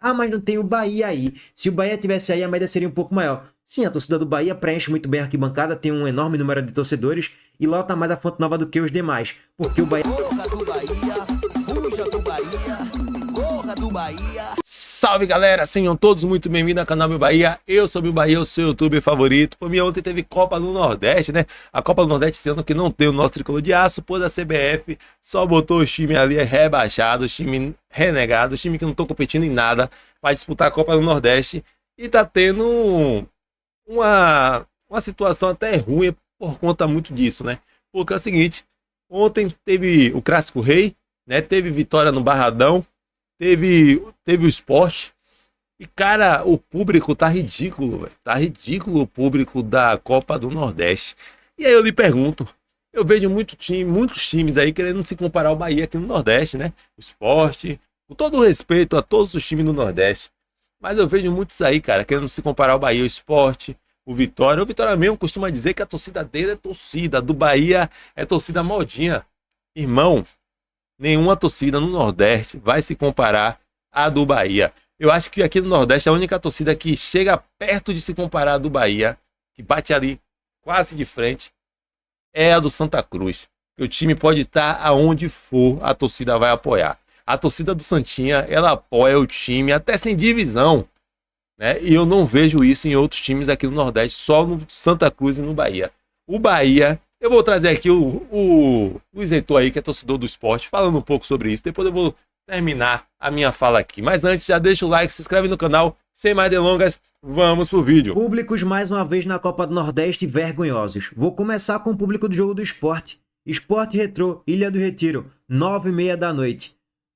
Ah, mas não tem o Bahia aí. Se o Bahia tivesse aí, a média seria um pouco maior. Sim, a torcida do Bahia preenche muito bem a arquibancada, tem um enorme número de torcedores e lota mais a Fonte Nova do que os demais. Porque o Bahia... Corra do Bahia, fuja do Bahia, corra do Bahia. Salve galera, sejam todos muito bem-vindos ao canal Meu Bahia. Eu sou Meu Bahia, o seu youtuber favorito. Família, ontem teve Copa do Nordeste, né? A Copa do Nordeste esse ano que não tem o nosso tricolor de aço, pois a CBF só botou os times ali rebaixados, os times renegados, os times que não estão competindo em nada para disputar a Copa do Nordeste. E tá tendo uma situação até ruim por conta muito disso, né? Porque é o seguinte, ontem teve o Clássico Rei, né? Teve vitória no Barradão, teve o Sport. E, cara, o público tá ridículo, velho. Tá ridículo o público da Copa do Nordeste. E aí eu lhe pergunto, eu vejo muitos times aí querendo se comparar ao Bahia aqui no Nordeste, né? O Sport, com todo o respeito a todos os times do Nordeste. Mas eu vejo muitos aí, cara, querendo se comparar ao Bahia, o Sport, o Vitória. O Vitória mesmo costuma dizer que a torcida dele é torcida, do Bahia é torcida modinha. Irmão, nenhuma torcida no Nordeste vai se comparar à do Bahia. Eu acho que aqui no Nordeste a única torcida que chega perto de se comparar à do Bahia, que bate ali quase de frente, é a do Santa Cruz. O time pode estar aonde for, a torcida vai apoiar. A torcida do Santinha, ela apoia o time até sem divisão, né? E eu não vejo isso em outros times aqui no Nordeste, só no Santa Cruz e no Bahia. O Bahia, eu vou trazer aqui o Luiz Heitor aí, que é torcedor do Sport, falando um pouco sobre isso. Depois eu vou terminar a minha fala aqui. Mas antes, já deixa o like, se inscreve no canal. Sem mais delongas, vamos pro vídeo. Públicos mais uma vez na Copa do Nordeste vergonhosos. Vou começar com o público do jogo do Sport. Sport Retrô, Ilha do Retiro, 9h30 da noite.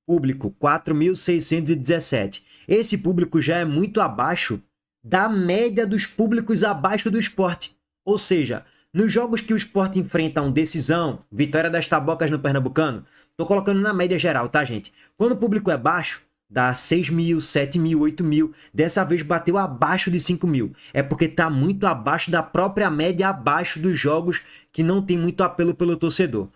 Público 4.617. Esse público já é muito abaixo da média dos públicos abaixo do Sport. Ou seja, nos jogos que o Sport enfrenta um decisão, vitória das Tabocas no Pernambucano, tô colocando na média geral, tá, gente? Quando o público é baixo, dá 6.000, 7.000, 8.000. Dessa vez bateu abaixo de 5.000. É porque tá muito abaixo da própria média, abaixo dos jogos que não tem muito apelo pelo torcedor.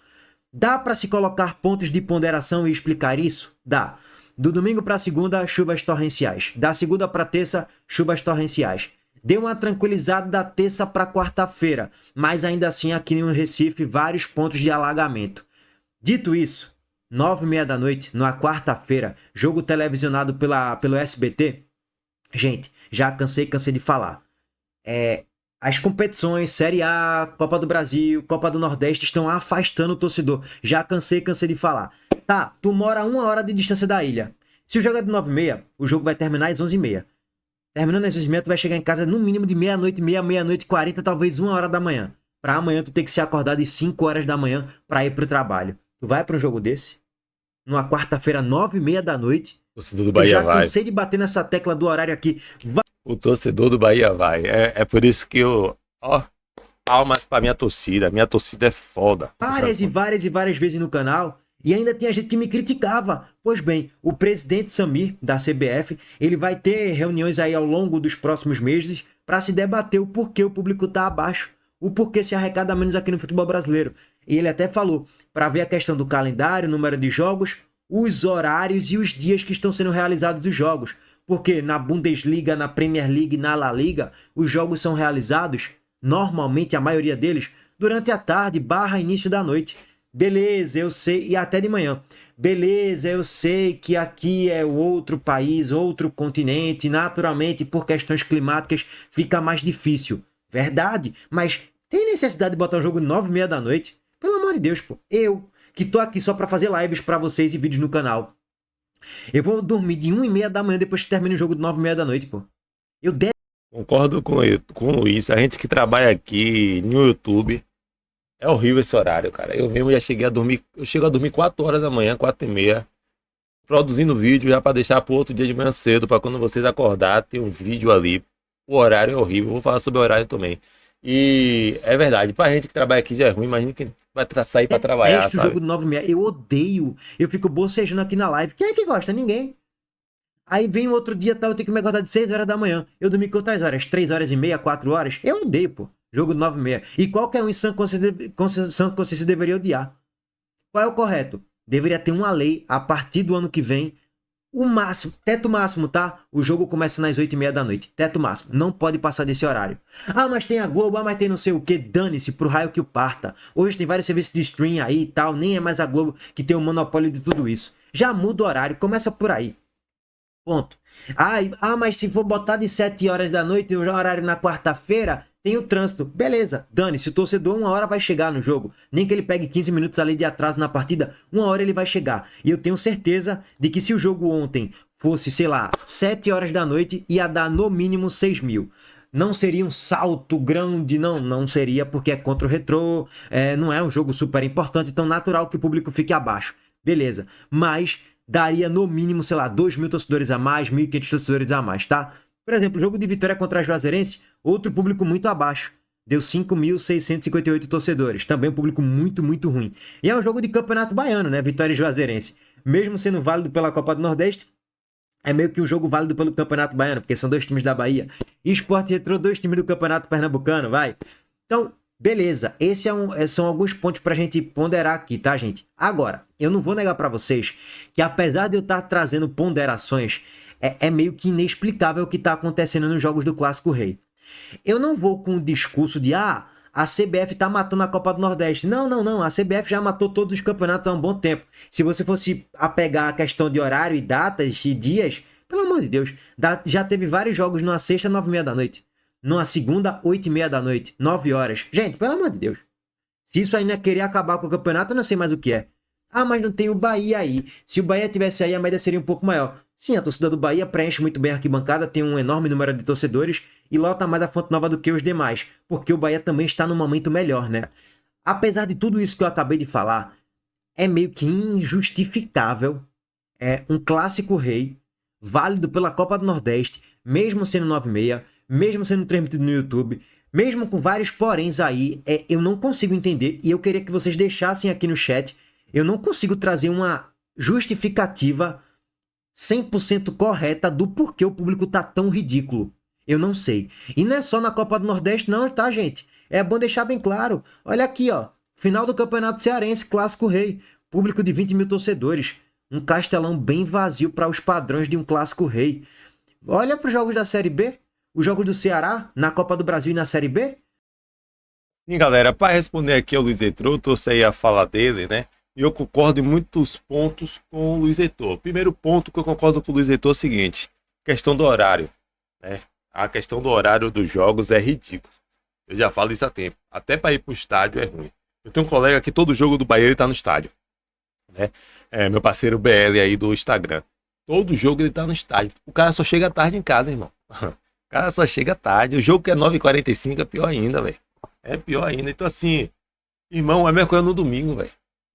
Dá para se colocar pontos de ponderação e explicar isso? Dá. Do domingo para segunda, chuvas torrenciais. Da segunda para terça, chuvas torrenciais. Deu uma tranquilizada da terça para quarta-feira, mas ainda assim aqui no Recife vários pontos de alagamento. Dito isso, 9h30 da noite, na quarta-feira, jogo televisionado pelo SBT. Gente, já cansei de falar. As competições, Série A, Copa do Brasil, Copa do Nordeste estão afastando o torcedor. Já cansei de falar. Tá, tu mora a 1 hora de distância da ilha. Se o jogo é de 9h30, o jogo vai terminar às 11h30. Terminando às 11h30, tu vai chegar em casa no mínimo de meia-noite, meia-noite e 40, talvez 1 hora da manhã. Pra amanhã tu ter que se acordar de 5 horas da manhã pra ir pro trabalho. Tu vai pra um jogo desse? Numa quarta-feira, 9h30 da noite? O torcedor do Bahia vai. Já cansei de bater nessa tecla do horário aqui. O torcedor do Bahia vai. É por isso que eu... Ó, palmas pra minha torcida. Minha torcida é foda. Várias vezes no canal. E ainda tinha gente que me criticava. Pois bem, o presidente Samir, da CBF, ele vai ter reuniões aí ao longo dos próximos meses para se debater o porquê o público tá abaixo. O porquê se arrecada menos aqui no futebol brasileiro. E ele até falou, para ver a questão do calendário, número de jogos, os horários e os dias que estão sendo realizados os jogos. Porque na Bundesliga, na Premier League, na La Liga, os jogos são realizados, normalmente a maioria deles, durante a tarde / início da noite. Beleza, eu sei, e até de manhã. Beleza, eu sei que aqui é outro país, outro continente, naturalmente por questões climáticas fica mais difícil. Verdade, mas tem necessidade de botar o jogo 9h30 da noite? Pelo amor de Deus, pô. Eu, que tô aqui só pra fazer lives pra vocês e vídeos no canal. Eu vou dormir de 1h30 da manhã depois que termina o jogo de 9h30 da noite, pô. Concordo com o Luiz. A gente que trabalha aqui no YouTube, é horrível esse horário, cara. Eu mesmo já cheguei a dormir, eu chego a dormir 4 horas da manhã, 4h30, produzindo vídeo já para deixar pro outro dia de manhã cedo, para quando vocês acordar ter um vídeo ali. O horário é horrível, vou falar sobre o horário também. E é verdade, pra gente que trabalha aqui já é ruim, imagina quem vai sair pra trabalhar, sabe? O jogo de 9h30, eu odeio. Eu fico bocejando aqui na live. Quem é que gosta? Ninguém. Aí vem o outro dia, tá, eu tenho que me acordar de 6 horas da manhã. Eu dormi com outras horas, 3h30, 4 horas. Eu odeio, pô. Jogo de 9h30. E qualquer um em sã consciência deveria odiar. Qual é o correto? Deveria ter uma lei a partir do ano que vem O máximo, teto máximo, tá? O jogo começa nas 8h30 da noite. Teto máximo. Não pode passar desse horário. Ah, mas tem a Globo, ah, mas tem não sei o que. Dane-se pro raio que o parta. Hoje tem vários serviços de stream aí e tal. Nem é mais a Globo que tem o monopólio de tudo isso. Já muda o horário. Começa por aí. Ponto. Mas se for botar de 7 horas da noite, o horário na quarta-feira, tem o trânsito. Beleza, dane-se, o torcedor 1 hora vai chegar no jogo. Nem que ele pegue 15 minutos ali de atraso na partida, 1 hora ele vai chegar. E eu tenho certeza de que se o jogo ontem fosse, sei lá, 7 horas da noite, ia dar no mínimo 6 mil. Não seria um salto grande, não seria, porque é contra o Retrô, não é um jogo super importante, então natural que o público fique abaixo. Beleza, mas daria no mínimo, sei lá, 2 mil torcedores a mais, 1.500 torcedores a mais, tá? Por exemplo, o jogo de Vitória contra a Juazeirense, outro público muito abaixo. Deu 5.658 torcedores. Também um público muito, muito ruim. E é um jogo de campeonato baiano, né? Vitória e Juazeirense. Mesmo sendo válido pela Copa do Nordeste, é meio que um jogo válido pelo Campeonato Baiano, porque são 2 times da Bahia. E Sport e Retrô, 2 times do Campeonato Pernambucano, vai. Então, beleza. Esses são alguns pontos pra gente ponderar aqui, tá, gente? Agora, eu não vou negar pra vocês que apesar de eu estar trazendo ponderações, é meio que inexplicável o que tá acontecendo nos jogos do Clássico Rei. Eu não vou com o discurso de a CBF tá matando a Copa do Nordeste. Não. A CBF já matou todos os campeonatos há um bom tempo. Se você fosse apegar a questão de horário e datas e dias, pelo amor de Deus, já teve vários jogos numa sexta, 9h30 da noite. Numa segunda, 8h30 da noite. 9 horas. Gente, pelo amor de Deus. Se isso ainda é querer acabar com o campeonato, eu não sei mais o que é. Ah, mas não tem o Bahia aí. Se o Bahia tivesse aí, a média seria um pouco maior. Sim, a torcida do Bahia preenche muito bem a arquibancada, tem um enorme número de torcedores e lota mais a Fonte Nova do que os demais, porque o Bahia também está num momento melhor, né? Apesar de tudo isso que eu acabei de falar, é meio que injustificável um Clássico Rei, válido pela Copa do Nordeste, mesmo sendo 9h30, mesmo sendo transmitido no YouTube, mesmo com vários poréns aí, eu não consigo entender, e eu queria que vocês deixassem aqui no chat, eu não consigo trazer uma justificativa 100% correta do porquê o público tá tão ridículo. Eu não sei. E não é só na Copa do Nordeste não, tá, gente? É bom deixar bem claro. Olha aqui, ó. Final do Campeonato Cearense, Clássico Rei. Público de 20 mil torcedores. Um Castelão bem vazio para os padrões de um Clássico Rei. Olha para os jogos da Série B. Os jogos do Ceará na Copa do Brasil e na Série B. Sim, galera, para responder aqui ao Luiz Heitor, eu trouxe aí a fala dele, né? E eu concordo em muitos pontos com o Luiz Heitor. Primeiro ponto que eu concordo com o Luiz Heitor é o seguinte: questão do horário, né? A questão do horário dos jogos é ridículo. Eu já falo isso há tempo. Até para ir pro estádio é ruim. Eu tenho um colega que todo jogo do Bahia ele tá no estádio, né? Meu parceiro BL aí do Instagram. Todo jogo ele tá no estádio. O cara só chega tarde em casa, irmão. O cara só chega tarde. O jogo que é 9h45 é pior ainda, velho. É pior ainda. Então assim, irmão, é a mesma coisa no domingo, velho.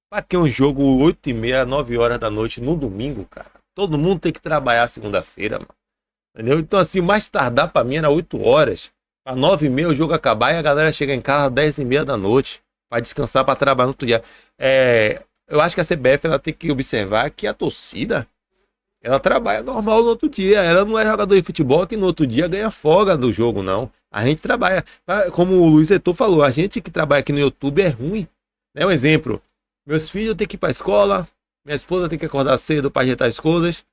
Pra que um jogo 8h30, 9 horas da noite no domingo, cara? Todo mundo tem que trabalhar segunda-feira, mano. Entendeu? Então, assim, mais tardar pra mim era 8 horas. Pra 9h30 o jogo acabar e a galera chega em casa às 10h30 da noite. Pra descansar, pra trabalhar no outro dia. Eu acho que a CBF ela tem que observar que a torcida, ela trabalha normal no outro dia. Ela não é jogador de futebol que no outro dia ganha folga do jogo, não. A gente trabalha. Como o Luiz Heitor falou, a gente que trabalha aqui no YouTube é ruim. Um exemplo. Meus filhos têm que ir pra escola, minha esposa tem que acordar cedo pra ajeitar as coisas.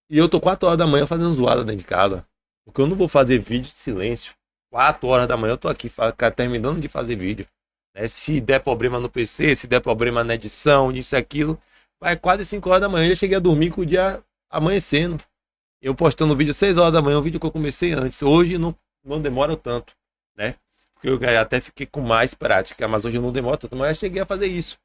E eu tô 4 horas da manhã fazendo zoada dentro de casa. Porque eu não vou fazer vídeo de silêncio. 4 horas da manhã eu tô aqui terminando de fazer vídeo. Se der problema no PC, se der problema na edição, isso e aquilo, vai quase 5 horas da manhã. Eu já cheguei a dormir com o dia amanhecendo. Eu postando vídeo 6 horas da manhã, um vídeo que eu comecei antes. Hoje não demora tanto, né? Porque eu até fiquei com mais prática, mas hoje não demora tanto. Mas eu cheguei a fazer isso.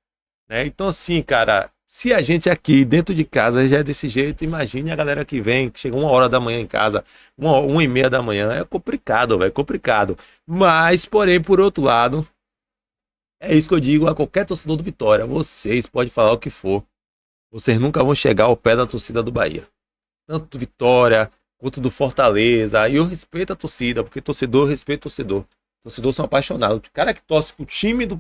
Então assim, cara, se a gente aqui dentro de casa já é desse jeito, imagine a galera que vem, que chega 1 hora da manhã em casa, 1h30 da manhã, é complicado, velho, é complicado. Mas, porém, por outro lado, é isso que eu digo a qualquer torcedor do Vitória, vocês podem falar o que for, vocês nunca vão chegar ao pé da torcida do Bahia. Tanto do Vitória, quanto do Fortaleza, e eu respeito a torcida, porque torcedor respeita torcedor. Torcedores são apaixonados. O cara que torce pro time do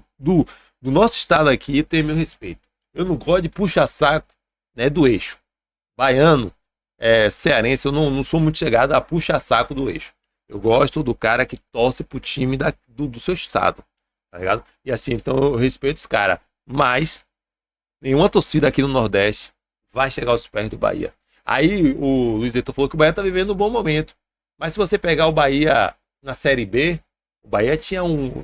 nosso estado aqui tem meu respeito. Eu não gosto de puxa-saco, né, do eixo. Baiano, cearense, eu não sou muito chegado a puxa-saco do eixo. Eu gosto do cara que torce pro time do seu estado, tá ligado? E assim, então eu respeito os caras. Mas nenhuma torcida aqui no Nordeste vai chegar aos pés do Bahia. Aí o Luiz Heitor falou que o Bahia tá vivendo um bom momento. Mas se você pegar o Bahia na Série B, o Bahia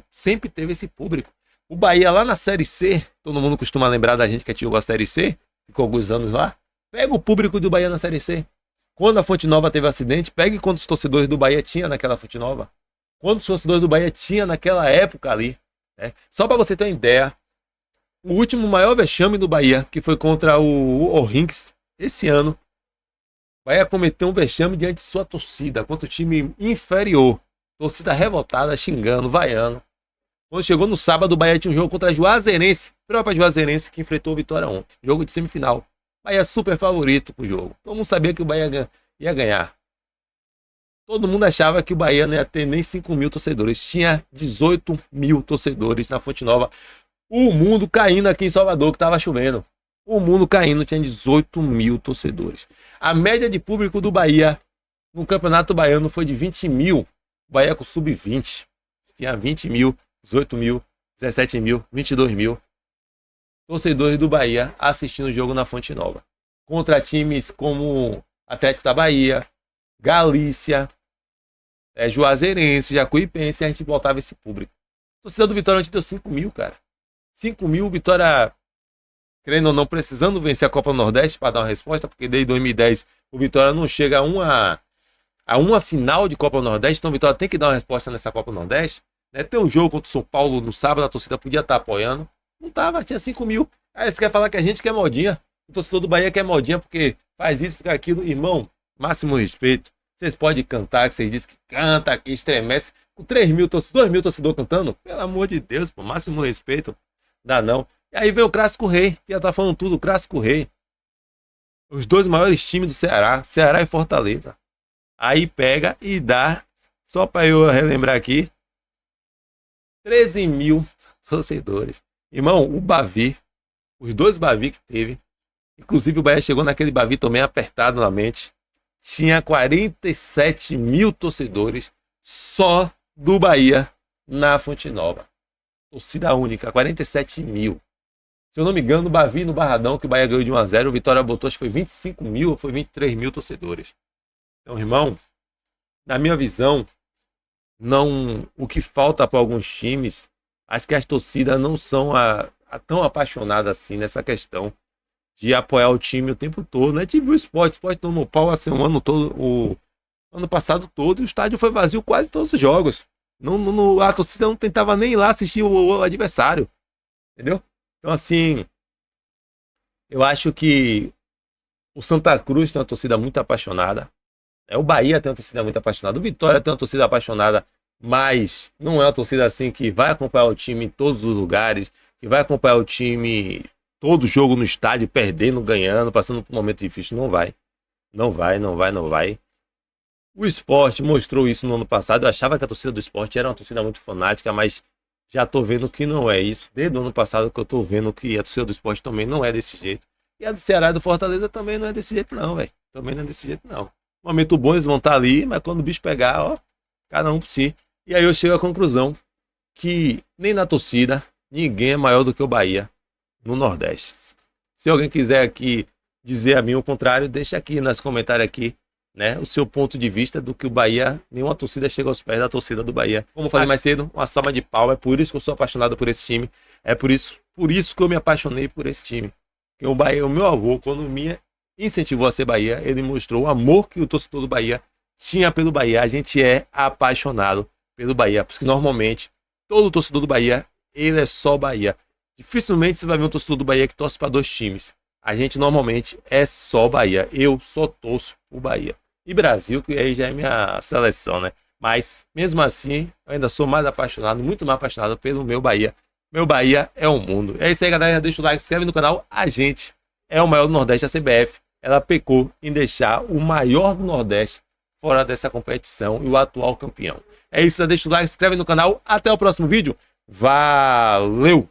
sempre teve esse público. O Bahia lá na Série C, todo mundo costuma lembrar da gente que jogou a Série C, ficou alguns anos lá. Pega o público do Bahia na Série C. Quando a Fonte Nova teve acidente, pegue quantos torcedores do Bahia tinha naquela Fonte Nova. Quantos torcedores do Bahia tinha naquela época ali. Né? Só para você ter uma ideia, o último maior vexame do Bahia, que foi contra o O'Hinks esse ano, o Bahia cometeu um vexame diante de sua torcida, contra o time inferior. Torcida revoltada, xingando, vaiando. Quando chegou no sábado, o Bahia tinha um jogo contra a Juazeirense, própria Juazeirense, que enfrentou o Vitória ontem. Jogo de semifinal. Bahia super favorito pro jogo. Todo mundo sabia que o Bahia ia ganhar. Todo mundo achava que o Bahia não ia ter nem 5 mil torcedores. Tinha 18 mil torcedores na Fonte Nova. O mundo caindo aqui em Salvador, que tava chovendo. O mundo caindo, tinha 18 mil torcedores. A média de público do Bahia no Campeonato Baiano foi de 20 mil. O Bahia com sub-20. Tinha 20 mil, 18 mil, 17 mil, 22 mil torcedores do Bahia assistindo o jogo na Fonte Nova. Contra times como Atlético da Bahia, Galícia, Juazeirense, Jacuipense, a gente botava esse público. A torcida do Vitória ontem deu 5 mil, cara. 5 mil, Vitória, querendo ou não, precisando vencer a Copa do Nordeste para dar uma resposta, porque desde 2010 o Vitória não chega a uma final de Copa do Nordeste, então o Vitória tem que dar uma resposta nessa Copa do Nordeste. Né? Tem um jogo contra o São Paulo no sábado, a torcida podia estar apoiando. Não tava, tinha 5 mil. Aí você quer falar que a gente quer modinha? O torcedor do Bahia quer modinha porque faz isso, porque aquilo. Irmão, máximo respeito. Vocês podem cantar, que vocês dizem que canta, que estremece. Com 2 mil torcedores cantando, pelo amor de Deus, pô, máximo respeito. Dá não. E aí vem o Clássico Rei, que já tá falando tudo, o Clássico Rei. Os dois maiores times do Ceará, Ceará e Fortaleza. Aí pega e dá, só para eu relembrar aqui, 13 mil torcedores. Irmão, o Bavi, os dois Bavi que teve, inclusive o Bahia chegou naquele Bavi também apertado na mente, tinha 47 mil torcedores só do Bahia na Fonte Nova. Torcida única, 47 mil. Se eu não me engano, o Bavi no Barradão, que o Bahia ganhou de 1-0, o Vitória botou, acho que foi 25 mil ou foi 23 mil torcedores. Então, irmão, na minha visão, não, o que falta para alguns times, acho que as torcidas não são tão apaixonadas assim nessa questão de apoiar o time o tempo todo, né? Tive o esporte tomou pau assim, o ano todo, o ano passado todo, e o estádio foi vazio quase todos os jogos. A torcida não tentava nem ir lá assistir o adversário, entendeu? Então assim, eu acho que o Santa Cruz tem uma torcida muito apaixonada, o Bahia tem uma torcida muito apaixonada, o Vitória tem uma torcida apaixonada, mas não é uma torcida assim que vai acompanhar o time em todos os lugares, que vai acompanhar o time todo jogo no estádio, perdendo, ganhando, passando por um momento difícil. Não vai. Não vai. O Sport mostrou isso no ano passado. Eu achava que a torcida do Sport era uma torcida muito fanática, mas já tô vendo que não é isso. Desde o ano passado que eu tô vendo que a torcida do Sport também não é desse jeito. E a do Ceará e do Fortaleza também não é desse jeito não, velho. Também não é desse jeito não. Momento bom, eles vão estar ali, mas quando o bicho pegar, ó, cada um por si. E aí eu chego à conclusão que nem na torcida ninguém é maior do que o Bahia no Nordeste. Se alguém quiser aqui dizer a mim o contrário, deixa aqui nos comentários aqui, né, o seu ponto de vista do que o Bahia, nenhuma torcida chega aos pés da torcida do Bahia. Como eu falei mais cedo, uma salva de pau, é por isso que eu sou apaixonado por esse time, é por isso que eu me apaixonei por esse time. Porque o Bahia, o meu avô, quando me incentivou a ser Bahia, ele mostrou o amor que o torcedor do Bahia tinha pelo Bahia. A gente é apaixonado pelo Bahia, porque normalmente todo torcedor do Bahia, ele é só Bahia. Dificilmente você vai ver um torcedor do Bahia que torce para dois times. A gente normalmente é só Bahia. Eu só torço o Bahia. E Brasil, que aí já é minha seleção, né? Mas, mesmo assim, eu ainda sou mais apaixonado, muito mais apaixonado pelo meu Bahia. Meu Bahia é o mundo. É isso aí, galera. Deixa o like, se inscreve no canal. A gente é o maior do Nordeste, a CBF. Ela pecou em deixar o maior do Nordeste fora dessa competição e o atual campeão. É isso, deixa o like, se inscreve no canal. Até o próximo vídeo. Valeu!